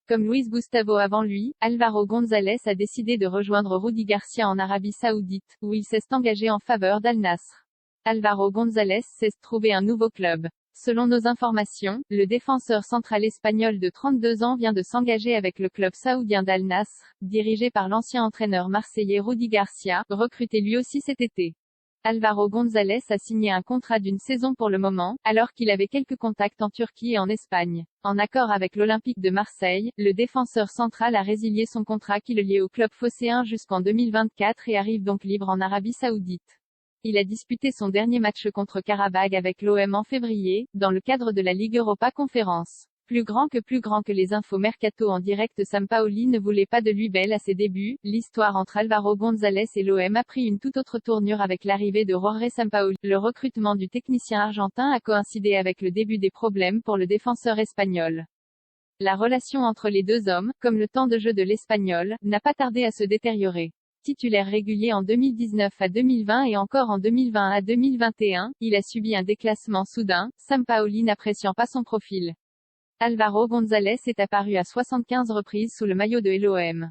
Comme Luis Gustavo avant lui, Álvaro González a décidé de rejoindre Rudy Garcia en Arabie Saoudite, où il s'est engagé en faveur d'Al-Nasr. Álvaro González s'est trouvé un nouveau club. Selon nos informations, le défenseur central espagnol de 32 ans vient de s'engager avec le club saoudien d'Al-Nasr, dirigé par l'ancien entraîneur marseillais Rudy Garcia, recruté lui aussi cet été. Álvaro González a signé un contrat d'une saison pour le moment, alors qu'il avait quelques contacts en Turquie et en Espagne. En accord avec l'Olympique de Marseille, le défenseur central a résilié son contrat qui le liait au club phocéen jusqu'en 2024 et arrive donc libre en Arabie Saoudite. Il a disputé son dernier match contre Qarabag avec l'OM en février, dans le cadre de la Ligue Europa Conférence. Plus grand que les infos mercato en direct. Sampaoli ne voulait pas de lui. Belle à ses débuts, l'histoire entre Álvaro González et l'OM a pris une toute autre tournure avec l'arrivée de Jorge Sampaoli. Le recrutement du technicien argentin a coïncidé avec le début des problèmes pour le défenseur espagnol. La relation entre les deux hommes, comme le temps de jeu de l'Espagnol, n'a pas tardé à se détériorer. Titulaire régulier en 2019 à 2020 et encore en 2020 à 2021, il a subi un déclassement soudain, Sampaoli n'appréciant pas son profil. Álvaro González est apparu à 75 reprises sous le maillot de l'OM.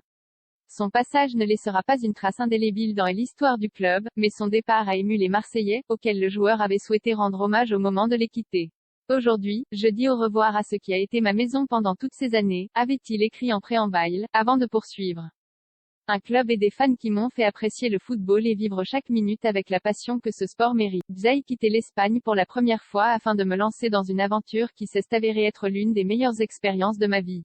Son passage ne laissera pas une trace indélébile dans l'histoire du club, mais son départ a ému les Marseillais, auxquels le joueur avait souhaité rendre hommage au moment de les quitter. Aujourd'hui, je dis au revoir à ce qui a été ma maison pendant toutes ces années, avait-il écrit en préambule, avant de poursuivre. Un club et des fans qui m'ont fait apprécier le football et vivre chaque minute avec la passion que ce sport mérite. J'ai quitté l'Espagne pour la première fois afin de me lancer dans une aventure qui s'est avérée être l'une des meilleures expériences de ma vie.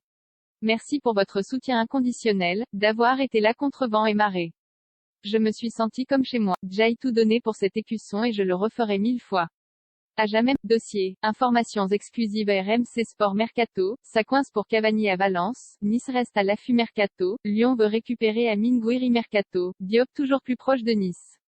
Merci pour votre soutien inconditionnel, d'avoir été là contre vent et marée. Je me suis senti comme chez moi. J'ai tout donné pour cet écusson et je le referai 1000 fois. À jamais. Dossier. Informations exclusives RMC Sport Mercato. Ça coince pour Cavani à Valence. Nice reste à l'affût Mercato. Lyon veut récupérer Amine Gouiri Mercato. Diop toujours plus proche de Nice.